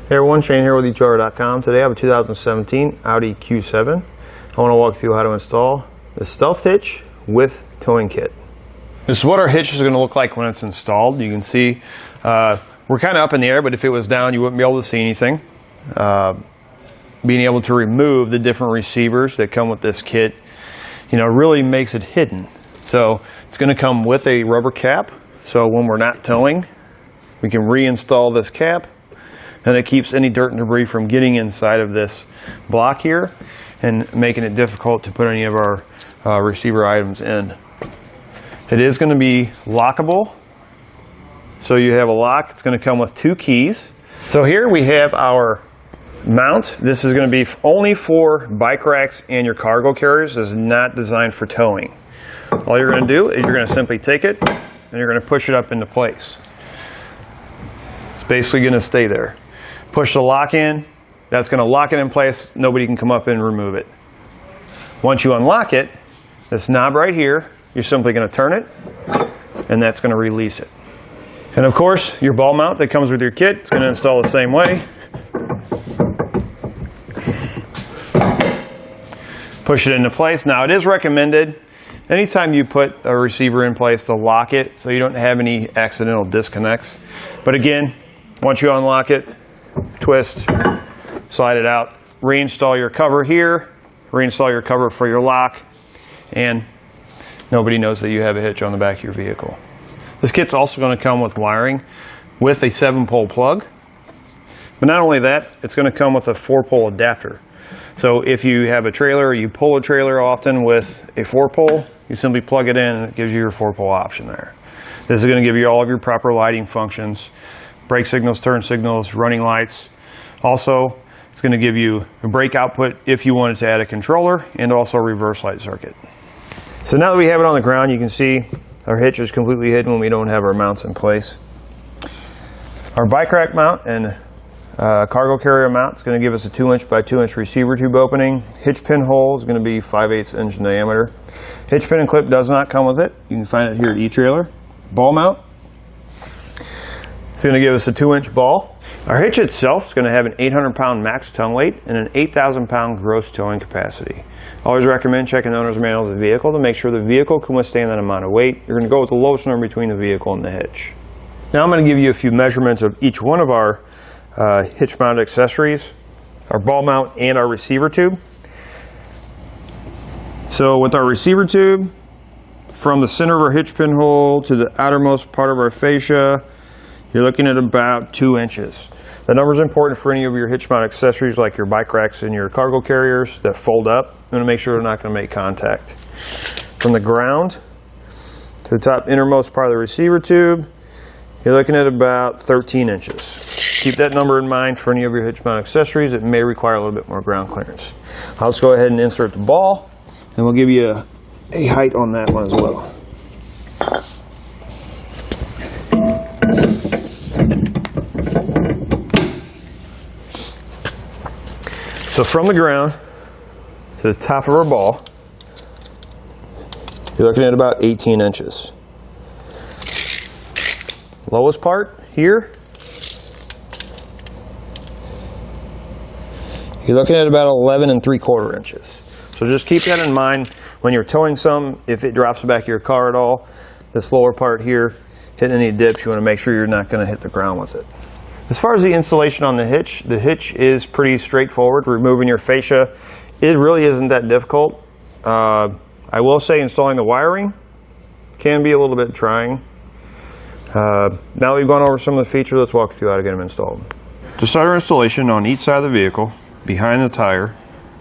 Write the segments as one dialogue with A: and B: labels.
A: Hey everyone, Shane here with etrailer.com. Today I have a 2017 Audi Q7. I want to walk you through how to install the Stealth Hitch with towing kit. This is what our hitch is going to look like when it's installed. You can see we're kind of up in the air, but if it was down you wouldn't be able to see anything. Being able to remove the different receivers that come with this kit, really makes it hidden. So it's going to come with a rubber cap, so when we're not towing we can reinstall this cap, and it keeps any dirt and debris from getting inside of this block here and making it difficult to put any of our receiver items in. It is going to be lockable, so you have a lock. It's going to come with 2 keys. So here we have our mount. This is going to be only for bike racks and your cargo carriers. This is not designed for towing. All you're going to do is you're going to simply take it and you're going to push it up into place. It's basically going to stay there. Push the lock in, that's going to lock it in place. Nobody can come up and remove it. Once you unlock it, this knob right here, you're simply going to turn it and that's going to release it. And of course, your ball mount that comes with your kit, it's going to install the same way. Push it into place. Now it is recommended anytime you put a receiver in place to lock it so you don't have any accidental disconnects. But again, once you unlock it, twist, slide it out, reinstall your cover here, reinstall your cover for your lock, and nobody knows that you have a hitch on the back of your vehicle. This kit's also going to come with wiring with a 7-pole plug. But not only that, it's going to come with a 4-pole adapter. So if you have a trailer, or you pull a trailer often with a 4-pole, you simply plug it in and it gives you your 4-pole option there. This is going to give you all of your proper lighting functions. Brake signals, turn signals, running lights. Also, it's going to give you a brake output if you wanted to add a controller, and also a reverse light circuit. So now that we have it on the ground, you can see our hitch is completely hidden when we don't have our mounts in place. Our bike rack mount and cargo carrier mount is going to give us a 2-inch by 2-inch receiver tube opening. Hitch pin hole is going to be 5/8 inch in diameter. Hitch pin and clip does not come with it. You can find it here at etrailer. Ball mount. It's going to give us a 2-inch ball. Our hitch itself is going to have an 800-pound max tongue weight and an 8,000-pound gross towing capacity. Always recommend checking the owner's manual of the vehicle to make sure the vehicle can withstand that amount of weight. You're going to go with the lowest number between the vehicle and the hitch. Now I'm going to give you a few measurements of each one of our hitch mounted accessories, our ball mount and our receiver tube. So with our receiver tube, from the center of our hitch pin hole to the outermost part of our fascia, you're looking at about 2 inches. The number is important for any of your hitch mount accessories like your bike racks and your cargo carriers that fold up. I'm going to make sure they're not going to make contact. From the ground to the top innermost part of the receiver tube, you're looking at about 13 inches. Keep that number in mind for any of your hitch mount accessories that may require a little bit more ground clearance. I'll just go ahead and insert the ball, and we'll give you a height on that one as well. So from the ground to the top of our ball, you're looking at about 18 inches. Lowest part here, you're looking at about 11 3/4 inches. So just keep that in mind when you're towing some. If it drops the back of your car at all, this lower part here, hitting any dips, you want to make sure you're not going to hit the ground with it. As far as the installation on the hitch is pretty straightforward. Removing your fascia, it really isn't that difficult. I will say installing the wiring can be a little bit trying. Now that we've gone over some of the features, let's walk through how to get them installed. To start our installation, on each side of the vehicle, behind the tire,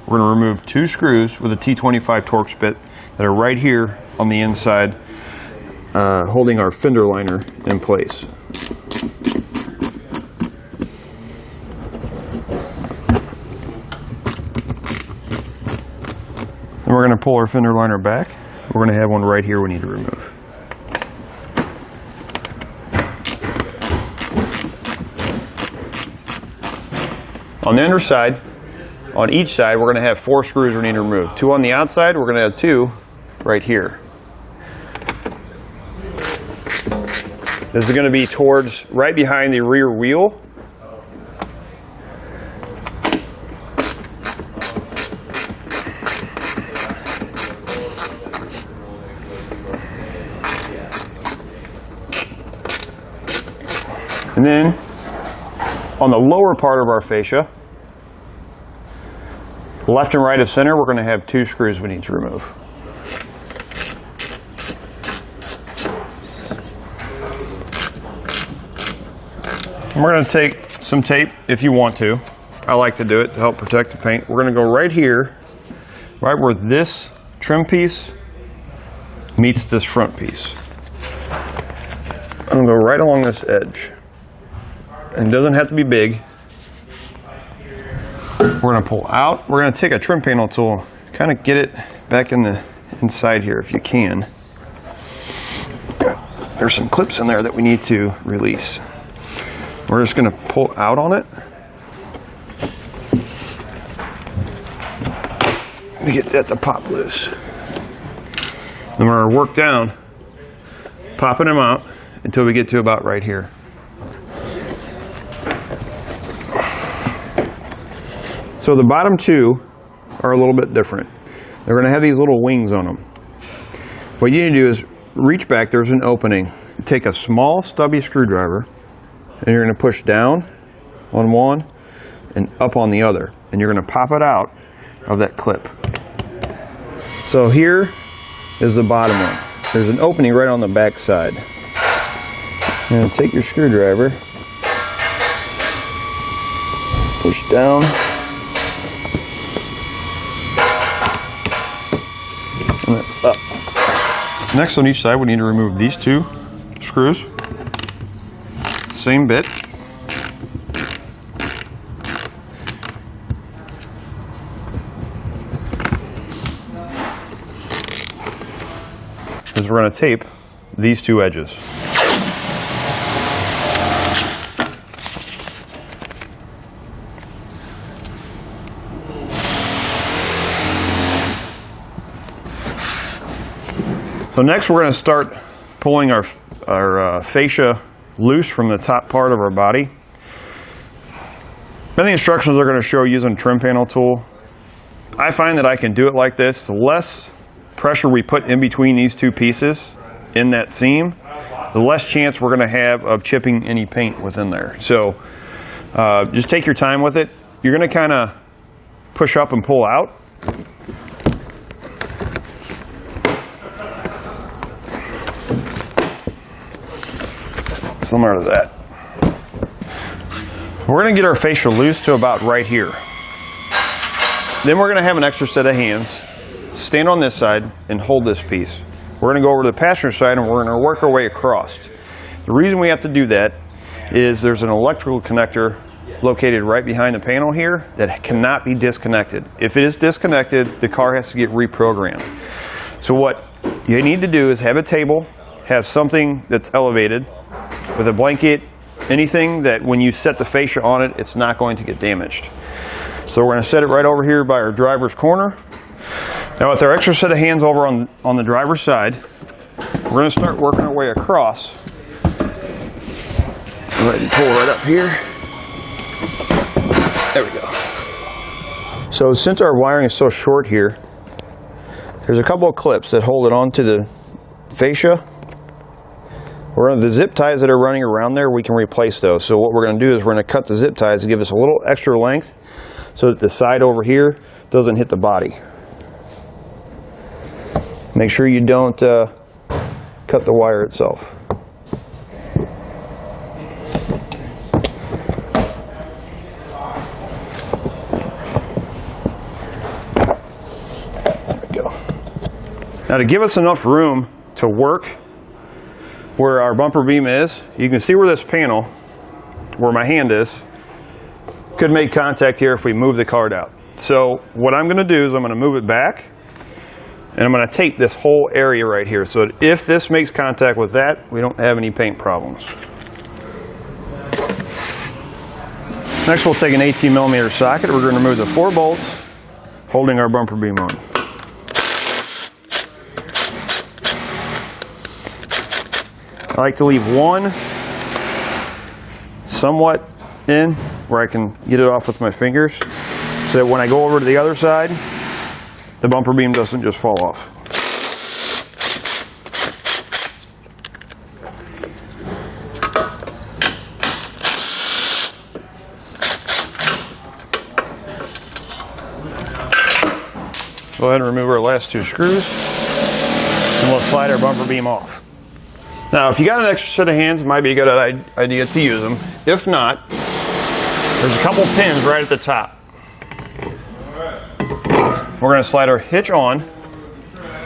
A: we're going to remove 2 screws with a T25 Torx bit that are right here on the inside, holding our fender liner in place. And we're going to pull our fender liner back. We're going to have one right here we need to remove. On the underside, on each side, we're going to have 4 screws we need to remove. 2 on the outside, we're going to have 2 right here. This is going to be towards right behind the rear wheel. And then on the lower part of our fascia, left and right of center, we're going to have 2 screws we need to remove. And we're going to take some tape if you want to. I like to do it to help protect the paint. We're going to go right here, right where this trim piece meets this front piece. I'm going to go right along this edge. And it doesn't have to be big. We're going to pull out. We're going to take a trim panel tool, kind of get it back in the inside here if you can. There's some clips in there that we need to release. We're just going to pull out on it to get that to pop loose. Then we're going to work down, popping them out until we get to about right here. So the bottom 2 are a little bit different. They're going to have these little wings on them. What you need to do is reach back, there's an opening. Take a small stubby screwdriver and you're going to push down on one and up on the other. And you're going to pop it out of that clip. So here is the bottom one. There's an opening right on the back side. You're going to take your screwdriver, push down, and then up. Next on each side we need to remove these 2 screws. Same bit. Because we're going to tape these 2 edges. So next we're going to start pulling our fascia loose from the top part of our body. And the instructions are going to show using a trim panel tool. I find that I can do it like this. The less pressure we put in between these 2 pieces in that seam, the less chance we're going to have of chipping any paint within there. So just take your time with it. You're going to kind of push up and pull out. Similar to that. We're going to get our fascia loose to about right here. Then we're going to have an extra set of hands. Stand on this side and hold this piece. We're going to go over to the passenger side and we're going to work our way across. The reason we have to do that is there's an electrical connector located right behind the panel here that cannot be disconnected. If it is disconnected, the car has to get reprogrammed. So what you need to do is have a table, have something that's elevated with a blanket, anything that when you set the fascia on it, it's not going to get damaged. So we're going to set it right over here by our driver's corner. Now with our extra set of hands over on the driver's side, we're going to start working our way across. Go ahead and pull right up here. There we go. So since our wiring is so short here, there's a couple of clips that hold it onto the fascia. The zip ties that are running around there, we can replace those. So what we're going to do is we're going to cut the zip ties to give us a little extra length so that the side over here doesn't hit the body. Make sure you don't cut the wire itself. There we go. Now to give us enough room to work where our bumper beam is, you can see where this panel, where my hand is, could make contact here if we move the card out. So what I'm going to do is I'm going to move it back and I'm going to tape this whole area right here so that if this makes contact with that, we don't have any paint problems. Next we'll take an 18mm socket. We're going to remove the 4 bolts holding our bumper beam on. I like to leave one somewhat in where I can get it off with my fingers so that when I go over to the other side, the bumper beam doesn't just fall off. go ahead and remove our last 2 screws, and we'll slide our bumper beam off. Now, if you got an extra set of hands, it might be a good idea to use them. If not, there's a couple pins right at the top. We're going to slide our hitch on.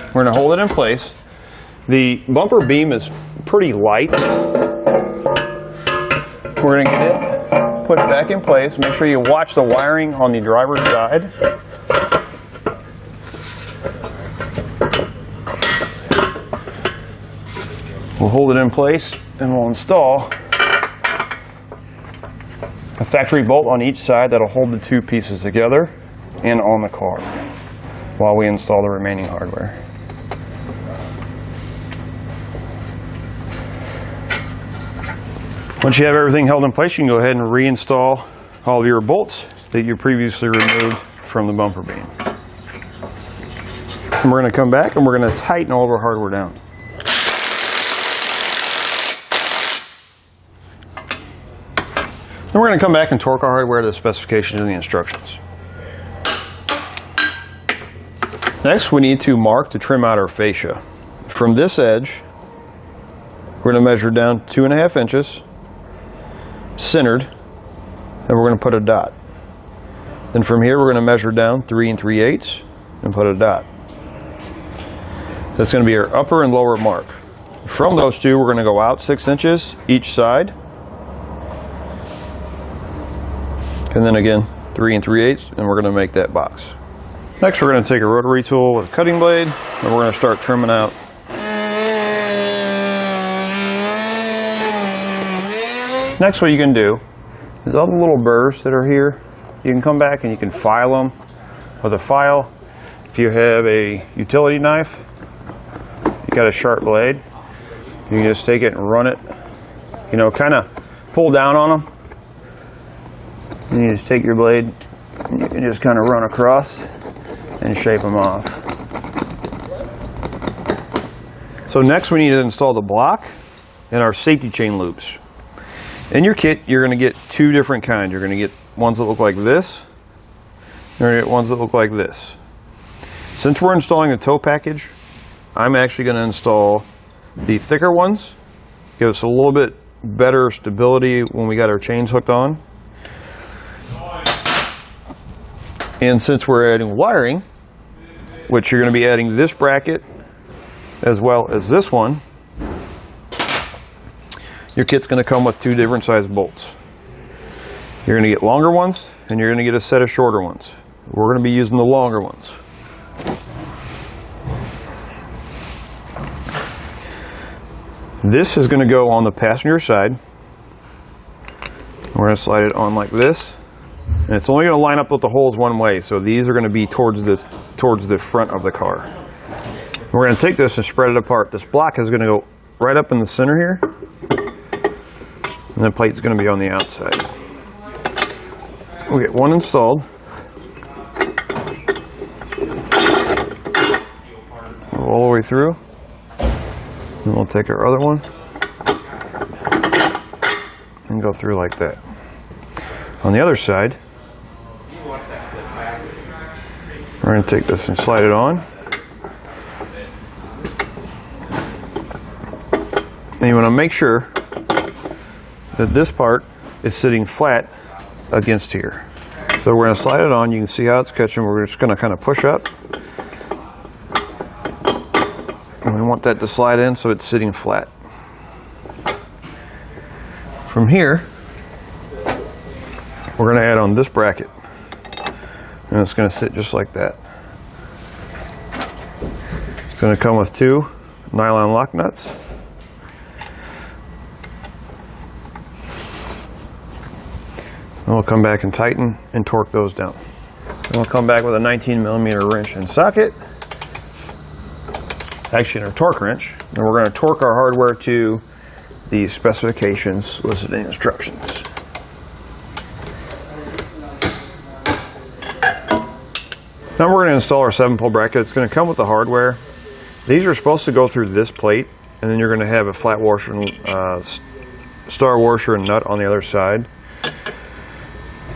A: We're going to hold it in place. The bumper beam is pretty light. We're going to get it, put it back in place. Make sure you watch the wiring on the driver's side. We'll hold it in place and we'll install a factory bolt on each side that'll hold the 2 pieces together and on the car while we install the remaining hardware. Once you have everything held in place, you can go ahead and reinstall all of your bolts that you previously removed from the bumper beam. And we're going to come back and we're going to tighten all of our hardware down. Then we're going to come back and torque our hardware to the specifications and the instructions. Next, we need to mark to trim out our fascia. From this edge, we're going to measure down 2.5 inches, centered, and we're going to put a dot. Then from here, we're going to measure down 3 3/8 and put a dot. That's going to be our upper and lower mark. From those 2, we're going to go out 6 inches each side. And then again, 3 3/8, and we're going to make that box. Next, we're going to take a rotary tool with a cutting blade, and we're going to start trimming out. Next, what you can do is all the little burrs that are here, you can come back and you can file them with a file. If you have a utility knife, you got a sharp blade, you can just take it and run it, kind of pull down on them. And you just take your blade and you can just kind of run across and shape them off. So next we need to install the block and our safety chain loops. In your kit, you're going to get 2 different kinds. You're going to get ones that look like this, and you're going to get ones that look like this. Since we're installing the tow package, I'm actually going to install the thicker ones, give us a little bit better stability when we got our chains hooked on. And since we're adding wiring, which you're going to be adding this bracket as well as this one, your kit's going to come with 2 different size bolts. You're going to get longer ones and you're going to get a set of shorter ones. We're going to be using the longer ones. This is going to go on the passenger side. We're going to slide it on like this. And it's only going to line up with the holes one way, so these are going to be towards the front of the car. We're going to take this and spread it apart. This block is going to go right up in the center here, and the plate's going to be on the outside. We'll get one installed. All the way through. Then we'll take our other one and go through like that. On the other side, we're going to take this and slide it on. And you want to make sure that this part is sitting flat against here. So we're going to slide it on. You can see how it's catching. We're just going to kind of push up. And we want that to slide in so it's sitting flat. From here, we're going to add on this bracket. And it's going to sit just like that. It's going to come with 2 nylon lock nuts. And we'll come back and tighten and torque those down. And we'll come back with a 19mm wrench and socket. Actually, a torque wrench. And we're going to torque our hardware to the specifications listed in the instructions. Now we're going to install our 7-pole bracket. It's going to come with the hardware. These are supposed to go through this plate, and then you're going to have a flat washer and star washer and nut on the other side.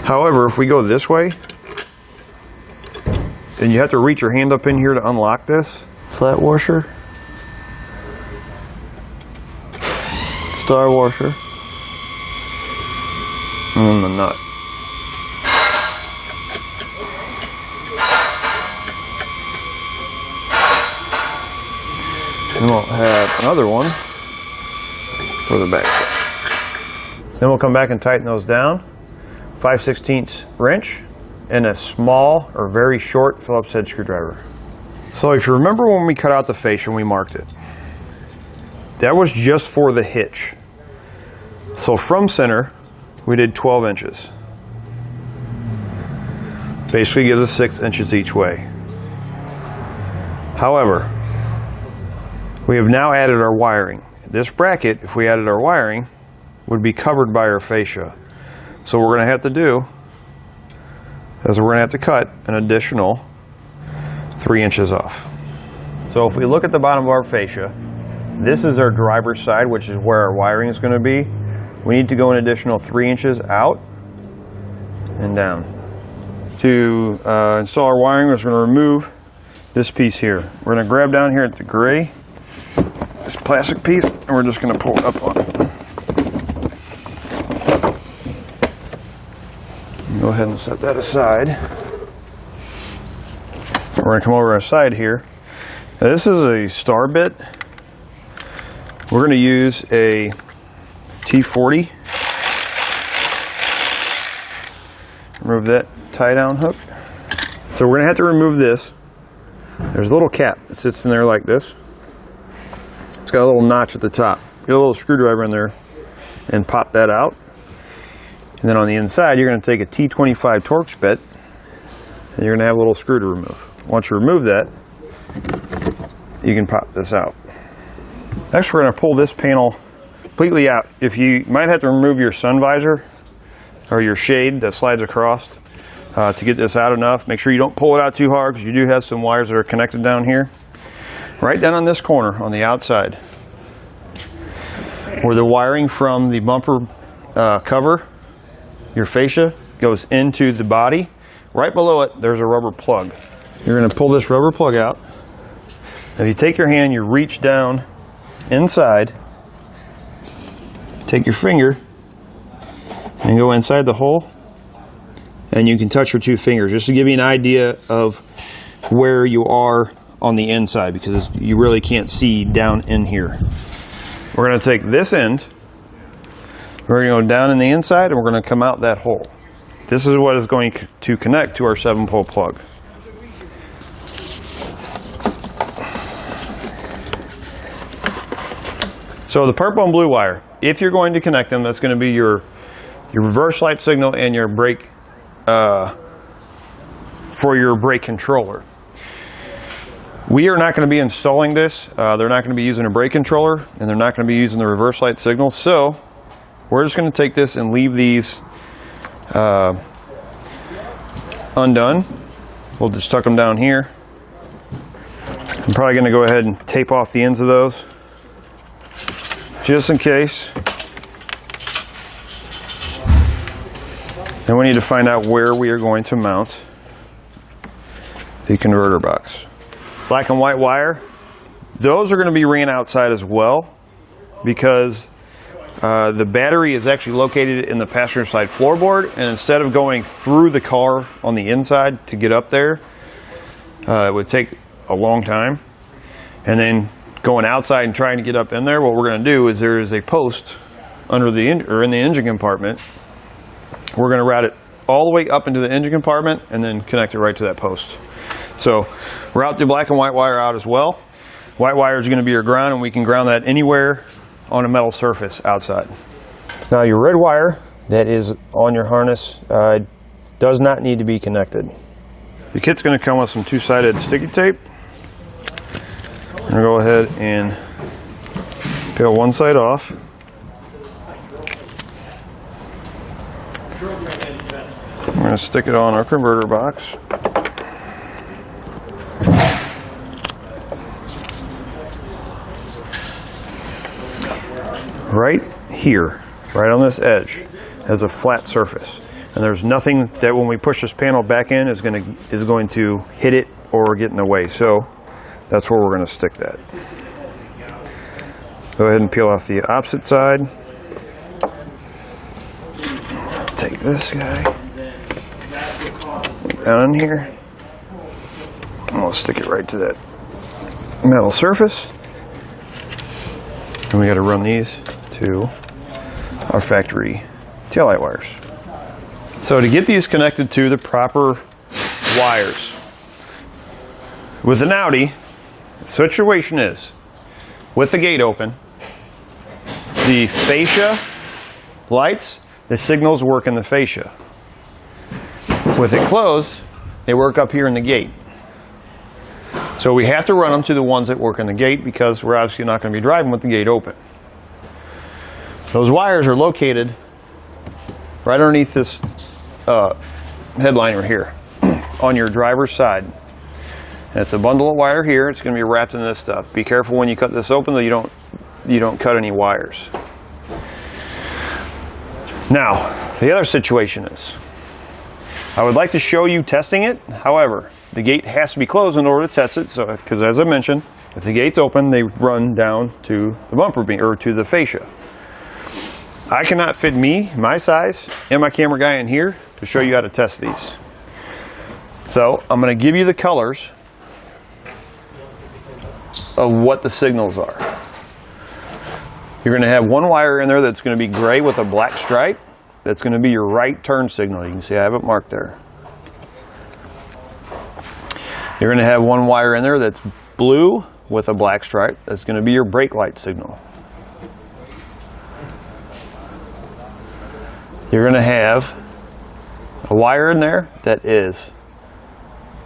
A: However, if we go this way, and you have to reach your hand up in here to unlock this flat washer, star washer, and then the nut. And we'll have another one for the back side. Then we'll come back and tighten those down. 5/16 wrench and a small or very short Phillips head screwdriver. So if you remember when we cut out the fascia and we marked it, that was just for the hitch. So from center, we did 12 inches. Basically gives us 6 inches each way. However, we have now added our wiring. This bracket, if we added our wiring, would be covered by our fascia. So what we're going to have to do is we're going to have to cut an additional 3 inches off. So if we look at the bottom of our fascia, this is our driver's side, which is where our wiring is going to be. We need to go an additional 3 inches out and down. To install our wiring, we're going to remove this piece here. We're going to grab down here at the gray, this plastic piece, and we're just going to pull it up on it. Go ahead and set that aside. We're going to come over our side here. Now, this is a star bit. We're going to use a T40. Remove that tie down hook. So we're going to have to remove this. There's a little cap that sits in there like this. It's got a little notch at the top. Get a little screwdriver in there and pop that out. And then on the inside, you're going to take a T25 Torx bit and you're going to have a little screw to remove. Once you remove that, you can pop this out. Next, we're going to pull this panel completely out. If you might have to remove your sun visor or your shade that slides across to get this out enough. Make sure you don't pull it out too hard because you do have some wires that are connected down here. Right down on this corner on the outside, where the wiring from the bumper cover, your fascia, goes into the body. Right below it, there's a rubber plug. You're going to pull this rubber plug out. If you take your hand, you reach down inside, take your finger, and go inside the hole, and you can touch your 2 fingers just to give you an idea of where you are on the inside, because you really can't see down in here. We're going to take this end, we're going to go down in the inside, and we're going to come out that hole. This is what is going to connect to our 7-pole plug. So the purple and blue wire, if you're going to connect them, that's going to be your reverse light signal and your brake for your brake controller. We are not going to be installing this. They're not going to be using a brake controller, and they're not going to be using the reverse light signal. So we're just going to take this and leave these undone. We'll just tuck them down here. I'm probably going to go ahead and tape off the ends of those, just in case. And we need to find out where we are going to mount the converter box. Black and white wire, those are going to be ran outside as well, because the battery is actually located in the passenger side floorboard, and instead of going through the car on the inside to get up there, it would take a long time. And then going outside and trying to get up in there, what we're going to do is there is a post under the in the engine compartment. We're going to route it all the way up into the engine compartment and then connect it right to that post. So route the black and white wire out as well. White wire is going to be your ground, and we can ground that anywhere on a metal surface outside. Now your red wire that is on your harness does not need to be connected. The kit's going to come with some 2-sided sticky tape. I'm going to go ahead and peel one side off. I'm going to stick it on our converter box. Right here, right on this edge, has a flat surface. And there's nothing that when we push this panel back in is going to hit it or get in the way. So that's where we're going to stick that. Go ahead and peel off the opposite side. Take this guy down in here. And we'll stick it right to that metal surface. And we got to run these to our factory taillight wires. So to get these connected to the proper wires, with an Audi, the situation is, with the gate open, the fascia lights, the signals work in the fascia. With it closed, they work up here in the gate. So we have to run them to the ones that work in the gate because we're obviously not going to be driving with the gate open. Those wires are located right underneath this headliner here on your driver's side. And it's a bundle of wire here. It's going to be wrapped in this stuff. Be careful when you cut this open that you don't cut any wires. Now, the other situation is, I would like to show you testing it. However, the gate has to be closed in order to test it. So, because as I mentioned, if the gate's open, they run down to the bumper beam or to the fascia. I cannot fit my size, and my camera guy in here to show you how to test these. So I'm going to give you the colors of what the signals are. You're going to have one wire in there that's going to be gray with a black stripe. That's going to be your right turn signal. You can see I have it marked there. You're going to have one wire in there that's blue with a black stripe. That's going to be your brake light signal. You're going to have a wire in there that is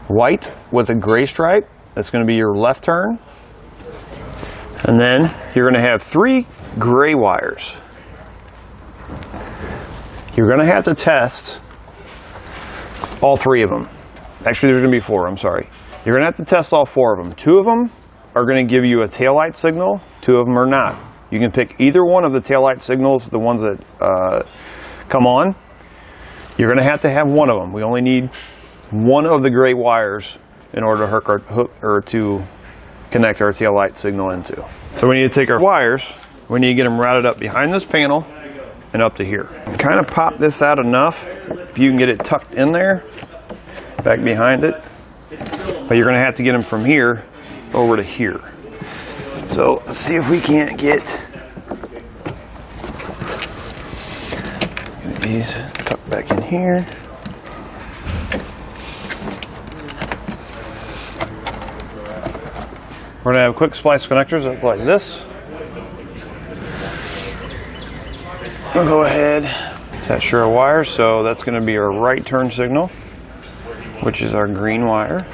A: white with a gray stripe. That's going to be your left turn. And then you're going to have 3 gray wires. You're going to have to test all 3 of them. Actually, there's going to be 4, I'm sorry. You're going to have to test all 4 of them. 2 of them are going to give you a taillight signal. 2 of them are not. You can pick either one of the taillight signals, the ones that come on. You're going to have one of them. We only need one of the gray wires in order to hook or to connect our taillight signal into. So we need to take our wires, we need to get them routed up behind this panel and up to here. Kind of pop this out enough, if you can get it tucked in there, back behind it. But you're going to have to get them from here over to here. So let's see if we can't get these tucked back in here. We're going to have quick splice connectors that look like this. We'll go ahead, attach our wire. So that's going to be our right turn signal, which is our green wire.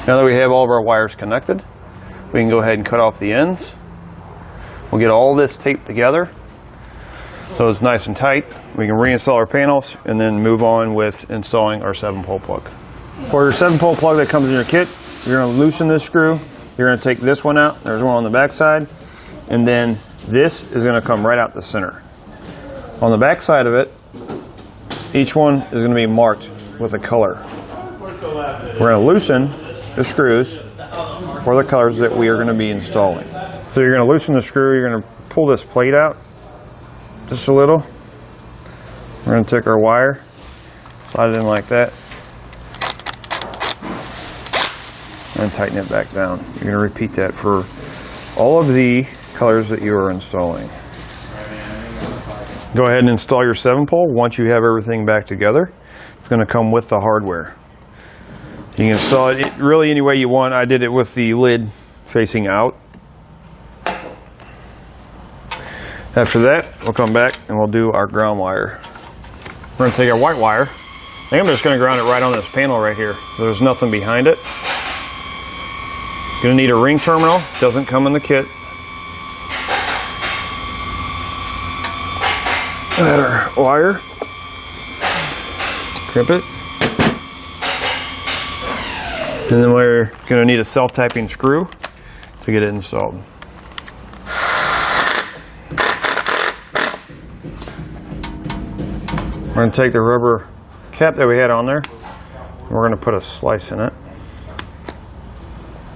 A: Now that we have all of our wires connected, we can go ahead and cut off the ends. We'll get all this taped together so it's nice and tight. We can reinstall our panels and then move on with installing our 7-pole plug. For your 7-pole plug that comes in your kit, you're going to loosen this screw. You're going to take this one out. There's one on the back side. And then this is going to come right out the center. On the back side of it, each one is going to be marked with a color. We're going to loosen the screws for the colors that we are going to be installing. So you're going to loosen the screw. You're going to pull this plate out just a little. We're going to take our wire, slide it in like that, and tighten it back down. You're going to repeat that for all of the colors that you are installing. Go ahead and install your 7-pole. Once you have everything back together, it's going to come with the hardware. You can install it really any way you want. I did it with the lid facing out. After that, we'll come back and we'll do our ground wire. We're going to take our white wire. I think I'm just going to ground it right on this panel right here. There's nothing behind it. Going to need a ring terminal. Doesn't come in the kit. Add our wire. Crimp it. And then we're going to need a self-tapping screw to get it installed. We're going to take the rubber cap that we had on there, and we're going to put a slice in it.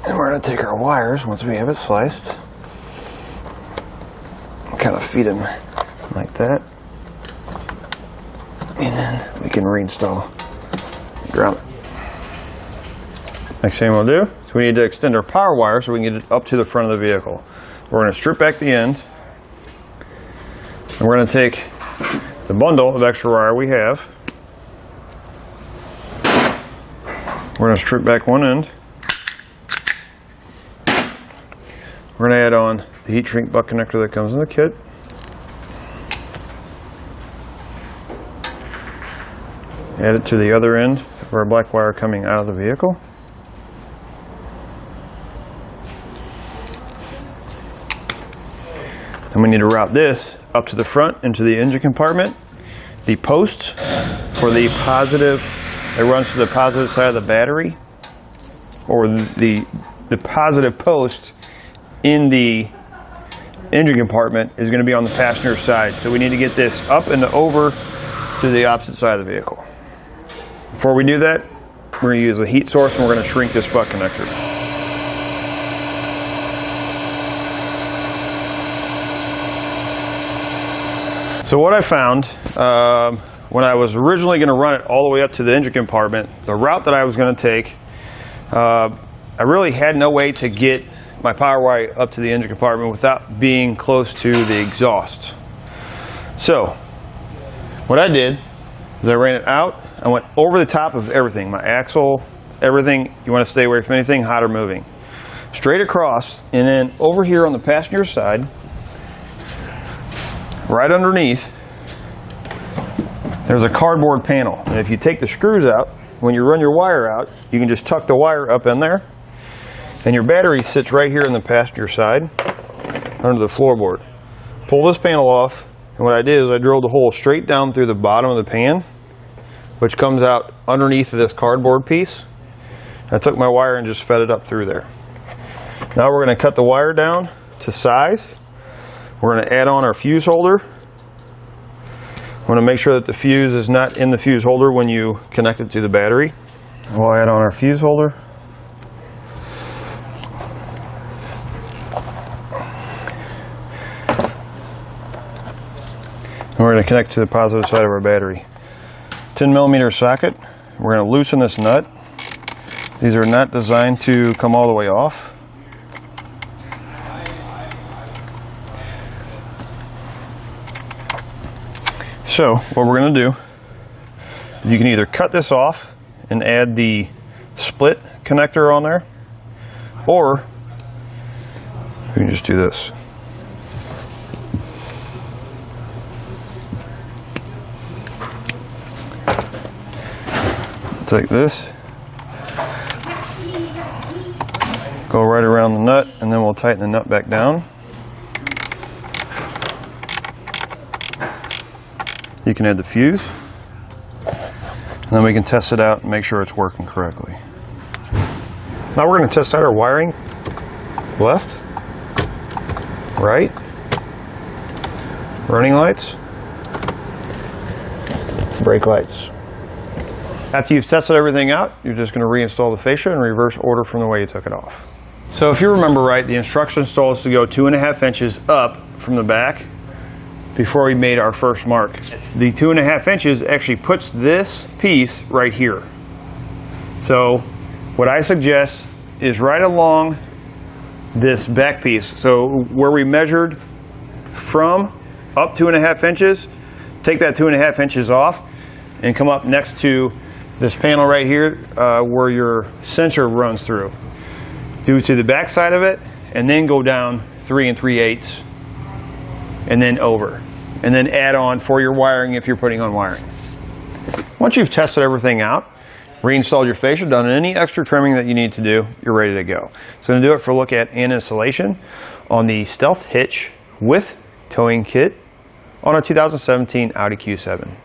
A: And we're going to take our wires once we have it sliced, kind of feed them like that, and then we can reinstall the grommet. Next thing we'll do is we need to extend our power wire so we can get it up to the front of the vehicle. We're going to strip back the end, and we're going to take the bundle of extra wire we have. We're going to strip back one end. We're going to add on the heat shrink butt connector that comes in the kit. Add it to the other end of our black wire coming out of the vehicle. And we need to route this up to the front into the engine compartment. The post for the positive, it runs to the positive side of the battery, or the positive post in the engine compartment is going to be on the passenger side. So we need to get this up and over to the opposite side of the vehicle. Before we do that, we're going to use a heat source and we're going to shrink this butt connector. So what I found when I was originally going to run it all the way up to the engine compartment, the route that I was going to take, I really had no way to get my power wire up to the engine compartment without being close to the exhaust. So what I did is I ran it out. I went over the top of everything, my axle, everything. You want to stay away from anything hot or moving. Straight across, and then over here on the passenger side, right underneath, there's a cardboard panel. And if you take the screws out, when you run your wire out, you can just tuck the wire up in there. And your battery sits right here on the passenger side, under the floorboard. Pull this panel off, and what I did is I drilled the hole straight down through the bottom of the pan, which comes out underneath of this cardboard piece. I took my wire and just fed it up through there. Now we're going to cut the wire down to size. We're going to add on our fuse holder. I want to make sure that the fuse is not in the fuse holder when you connect it to the battery. We'll add on our fuse holder. And we're going to connect to the positive side of our battery. 10mm socket. We're going to loosen this nut. These are not designed to come all the way off. So what we're going to do is you can either cut this off and add the split connector on there, or you can just do this. Take this, go right around the nut, and then we'll tighten the nut back down. You can add the fuse, and then we can test it out and make sure it's working correctly. Now we're going to test out our wiring. Left, right, running lights, brake lights. After you've tested everything out, you're just going to reinstall the fascia in reverse order from the way you took it off. So if you remember right, the instructions told us to go 2.5 inches up from the back before we made our first mark. The 2.5 inches actually puts this piece right here. So what I suggest is right along this back piece. So where we measured from up 2.5 inches, take that 2.5 inches off and come up next to this panel right here where your sensor runs through. Do to the back side of it, and then go down 3 3/8 and then over. And then add on for your wiring if you're putting on wiring. Once you've tested everything out, reinstalled your fascia, done any extra trimming that you need to do, you're ready to go. So I'm going to do it for a look at and installation on the Stealth Hitch with towing kit on a 2017 Audi Q7.